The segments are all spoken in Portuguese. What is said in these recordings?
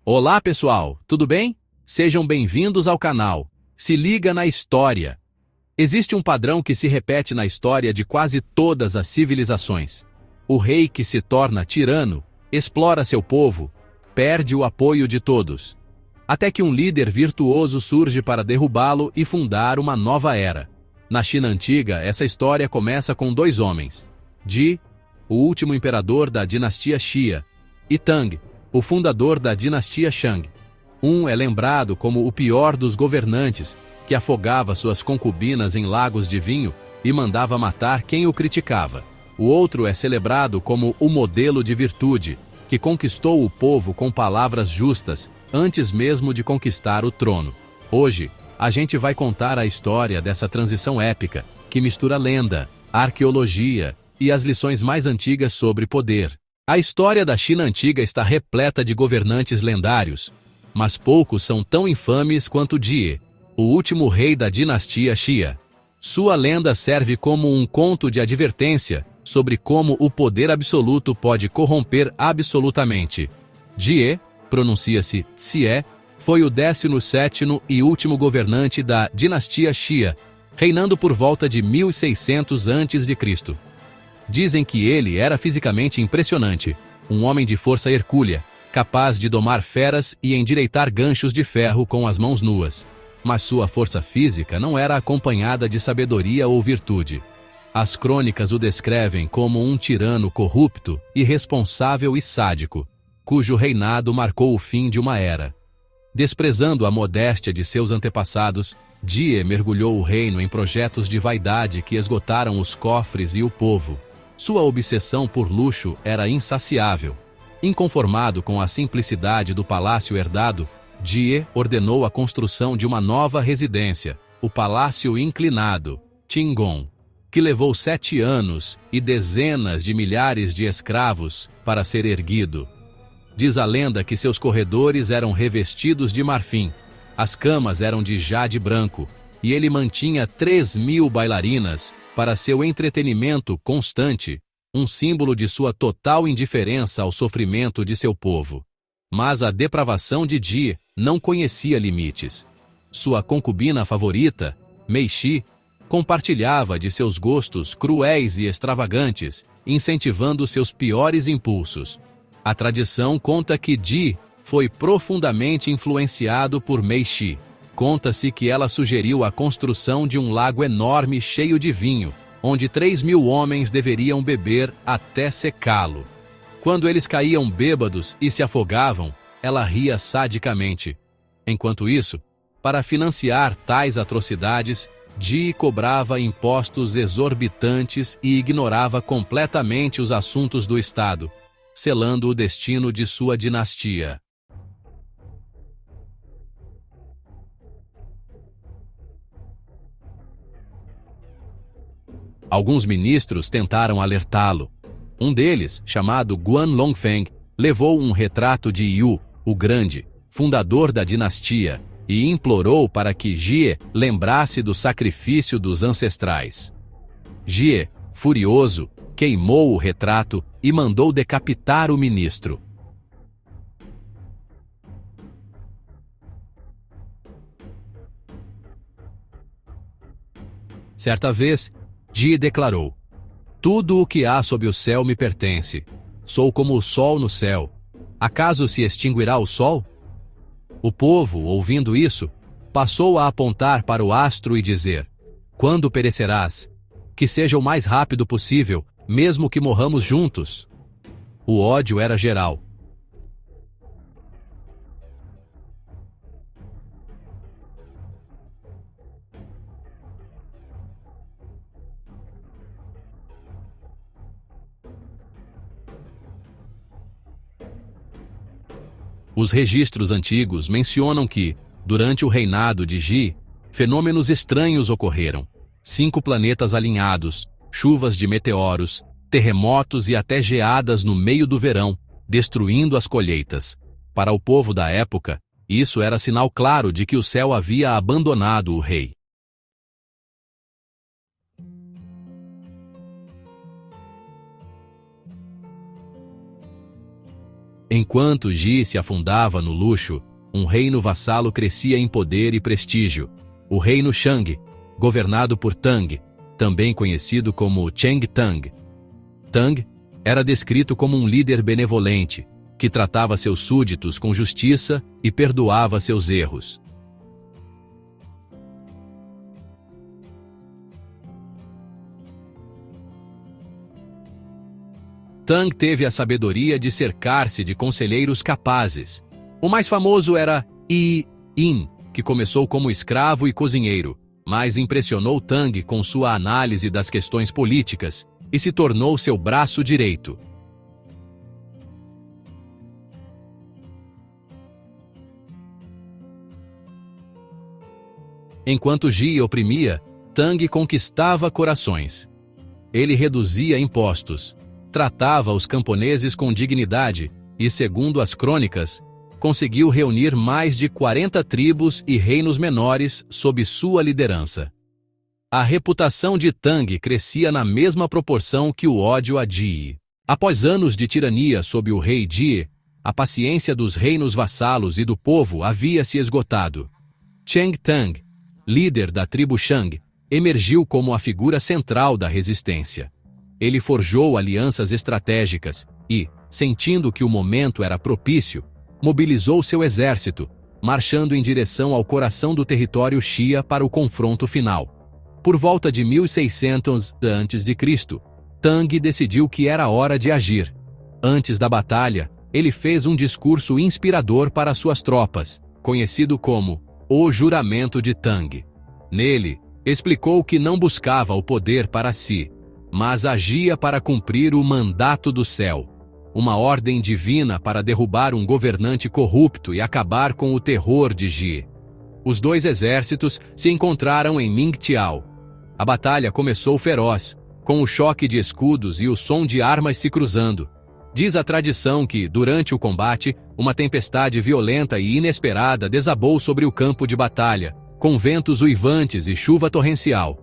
Olá pessoal, tudo bem? Sejam bem-vindos ao canal. Se liga na história. Existe um padrão que se repete na história de quase todas as civilizações. O rei que se torna tirano, explora seu povo, perde o apoio de todos. Até que um líder virtuoso surge para derrubá-lo e fundar uma nova era. Na China antiga, essa história começa com dois homens. Ji, o último imperador da dinastia Xia, e Tang, o fundador da dinastia Shang. Um é lembrado como o pior dos governantes, que afogava suas concubinas em lagos de vinho e mandava matar quem o criticava. O outro é celebrado como o modelo de virtude, que conquistou o povo com palavras justas, antes mesmo de conquistar o trono. Hoje, a gente vai contar a história dessa transição épica, que mistura lenda, arqueologia e as lições mais antigas sobre poder. A história da China antiga está repleta de governantes lendários, mas poucos são tão infames quanto Jie, o último rei da dinastia Xia. Sua lenda serve como um conto de advertência sobre como o poder absoluto pode corromper absolutamente. Jie, pronuncia-se Xie, foi o 17º e último governante da dinastia Xia, reinando por volta de 1600 a.C. Dizem que ele era fisicamente impressionante, um homem de força hercúlea, capaz de domar feras e endireitar ganchos de ferro com as mãos nuas. Mas sua força física não era acompanhada de sabedoria ou virtude. As crônicas o descrevem como um tirano corrupto, irresponsável e sádico, cujo reinado marcou o fim de uma era. Desprezando a modéstia de seus antepassados, Jie mergulhou o reino em projetos de vaidade que esgotaram os cofres e o povo. Sua obsessão por luxo era insaciável. Inconformado com a simplicidade do palácio herdado, Jie ordenou a construção de uma nova residência, o Palácio Inclinado, Qinggong, que levou 7 anos e dezenas de milhares de escravos para ser erguido. Diz a lenda que seus corredores eram revestidos de marfim, as camas eram de jade branco, e ele mantinha 3.000 bailarinas para seu entretenimento constante, um símbolo de sua total indiferença ao sofrimento de seu povo. Mas a depravação de Jie não conhecia limites. Sua concubina favorita, Meixi, compartilhava de seus gostos cruéis e extravagantes, incentivando seus piores impulsos. A tradição conta que Jie foi profundamente influenciado por Meixi. Conta-se que ela sugeriu a construção de um lago enorme cheio de vinho, onde 3.000 homens deveriam beber até secá-lo. Quando eles caíam bêbados e se afogavam, ela ria sadicamente. Enquanto isso, para financiar tais atrocidades, Jie cobrava impostos exorbitantes e ignorava completamente os assuntos do Estado, selando o destino de sua dinastia. Alguns ministros tentaram alertá-lo. Um deles, chamado Guan Longfeng, levou um retrato de Yu, o Grande, fundador da dinastia, e implorou para que Jie lembrasse do sacrifício dos ancestrais. Jie, furioso, queimou o retrato e mandou decapitar o ministro. Certa vez, Jie declarou: "Tudo o que há sob o céu me pertence. Sou como o sol no céu. Acaso se extinguirá o sol?" O povo, ouvindo isso, passou a apontar para o astro e dizer: "Quando perecerás? Que seja o mais rápido possível, mesmo que morramos juntos." O ódio era geral. Os registros antigos mencionam que, durante o reinado de Ji, fenômenos estranhos ocorreram. 5 planetas alinhados, chuvas de meteoros, terremotos e até geadas no meio do verão, destruindo as colheitas. Para o povo da época, isso era sinal claro de que o céu havia abandonado o rei. Enquanto Ji se afundava no luxo, um reino vassalo crescia em poder e prestígio. O reino Shang, governado por Tang, também conhecido como Cheng Tang. Tang era descrito como um líder benevolente, que tratava seus súditos com justiça e perdoava seus erros. Tang teve a sabedoria de cercar-se de conselheiros capazes. O mais famoso era Yi Yin, que começou como escravo e cozinheiro, mas impressionou Tang com sua análise das questões políticas e se tornou seu braço direito. Enquanto Ji oprimia, Tang conquistava corações. Ele reduzia impostos, tratava os camponeses com dignidade e, segundo as crônicas, conseguiu reunir mais de 40 tribos e reinos menores sob sua liderança. A reputação de Tang crescia na mesma proporção que o ódio a Ji. Após anos de tirania sob o rei Ji, a paciência dos reinos vassalos e do povo havia se esgotado. Cheng Tang, líder da tribo Shang, emergiu como a figura central da resistência. Ele forjou alianças estratégicas e, sentindo que o momento era propício, mobilizou seu exército, marchando em direção ao coração do território Xia para o confronto final. Por volta de 1600 a.C., Tang decidiu que era hora de agir. Antes da batalha, ele fez um discurso inspirador para suas tropas, conhecido como o Juramento de Tang. Nele, explicou que não buscava o poder para si, mas agia para cumprir o mandato do céu, uma ordem divina para derrubar um governante corrupto e acabar com o terror de Ji. Os dois exércitos se encontraram em Mingtiao. A batalha começou feroz, com o choque de escudos e o som de armas se cruzando. Diz a tradição que, durante o combate, uma tempestade violenta e inesperada desabou sobre o campo de batalha, com ventos uivantes e chuva torrencial.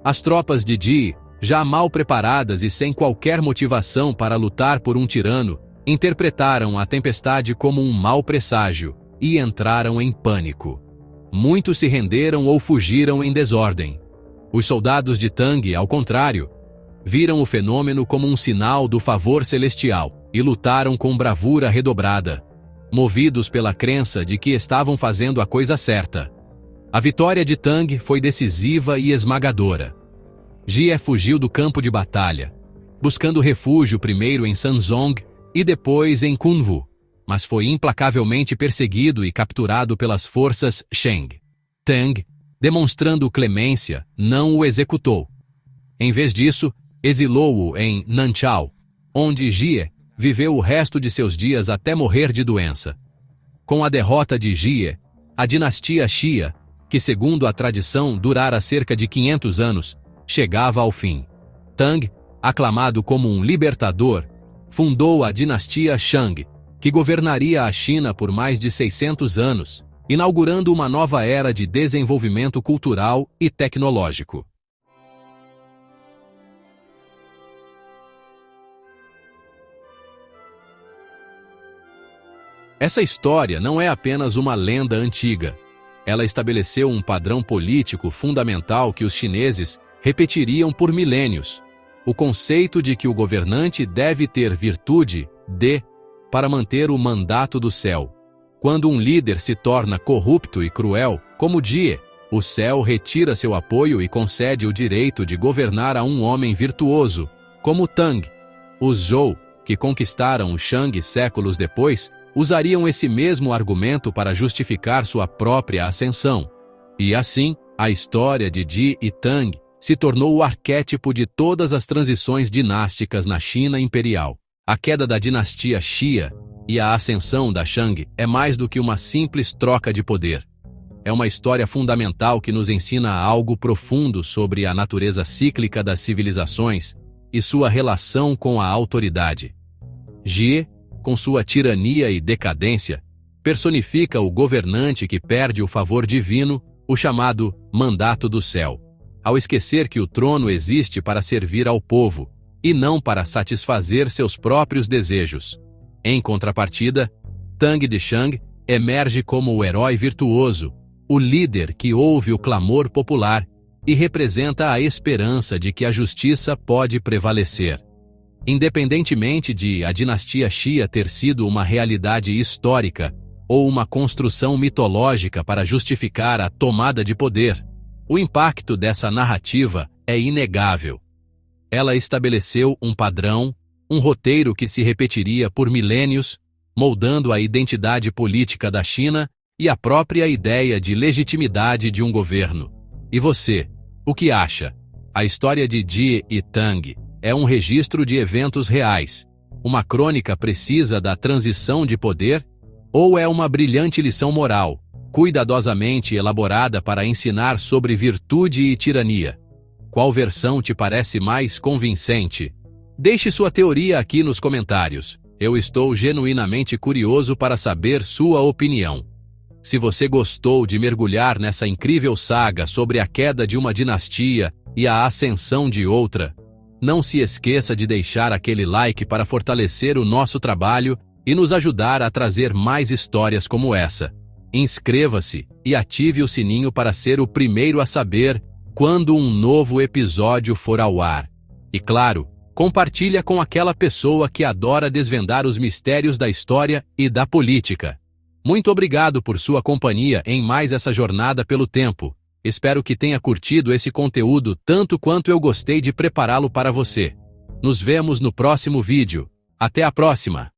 As tropas de Ji, já mal preparadas e sem qualquer motivação para lutar por um tirano, interpretaram a tempestade como um mau presságio e entraram em pânico. Muitos se renderam ou fugiram em desordem. Os soldados de Tang, ao contrário, viram o fenômeno como um sinal do favor celestial e lutaram com bravura redobrada, movidos pela crença de que estavam fazendo a coisa certa. A vitória de Tang foi decisiva e esmagadora. Ji fugiu do campo de batalha, buscando refúgio primeiro em Sanzong e depois em Kunwu, mas foi implacavelmente perseguido e capturado pelas forças Sheng. Tang, demonstrando clemência, não o executou. Em vez disso, exilou-o em Nanchao, onde Ji viveu o resto de seus dias até morrer de doença. Com a derrota de Ji, a dinastia Xia, que segundo a tradição durara cerca de 500 anos, chegava ao fim. Tang, aclamado como um libertador, fundou a dinastia Shang, que governaria a China por mais de 600 anos, inaugurando uma nova era de desenvolvimento cultural e tecnológico. Essa história não é apenas uma lenda antiga. Ela estabeleceu um padrão político fundamental que os chineses repetiriam por milênios: o conceito de que o governante deve ter virtude para manter o mandato do céu. Quando um líder se torna corrupto e cruel, como Ji, o céu retira seu apoio e concede o direito de governar a um homem virtuoso, como Tang. Os Zhou, que conquistaram o Shang séculos depois, usariam esse mesmo argumento para justificar sua própria ascensão. E assim, a história de Ji e Tang se tornou o arquétipo de todas as transições dinásticas na China imperial. A queda da dinastia Xia e a ascensão da Shang é mais do que uma simples troca de poder. É uma história fundamental que nos ensina algo profundo sobre a natureza cíclica das civilizações e sua relação com a autoridade. Ji, com sua tirania e decadência, personifica o governante que perde o favor divino, o chamado mandato do céu, ao esquecer que o trono existe para servir ao povo, e não para satisfazer seus próprios desejos. Em contrapartida, Tang Deshang emerge como o herói virtuoso, o líder que ouve o clamor popular e representa a esperança de que a justiça pode prevalecer. Independentemente de a dinastia Xia ter sido uma realidade histórica ou uma construção mitológica para justificar a tomada de poder, o impacto dessa narrativa é inegável. Ela estabeleceu um padrão, um roteiro que se repetiria por milênios, moldando a identidade política da China e a própria ideia de legitimidade de um governo. E você, o que acha? A história de Jie e Tang é um registro de eventos reais, uma crônica precisa da transição de poder, ou é uma brilhante lição moral, cuidadosamente elaborada para ensinar sobre virtude e tirania? Qual versão te parece mais convincente? Deixe sua teoria aqui nos comentários. Eu estou genuinamente curioso para saber sua opinião. Se você gostou de mergulhar nessa incrível saga sobre a queda de uma dinastia e a ascensão de outra, não se esqueça de deixar aquele like para fortalecer o nosso trabalho e nos ajudar a trazer mais histórias como essa. Inscreva-se e ative o sininho para ser o primeiro a saber quando um novo episódio for ao ar. E claro, compartilha com aquela pessoa que adora desvendar os mistérios da história e da política. Muito obrigado por sua companhia em mais essa jornada pelo tempo. Espero que tenha curtido esse conteúdo tanto quanto eu gostei de prepará-lo para você. Nos vemos no próximo vídeo. Até a próxima!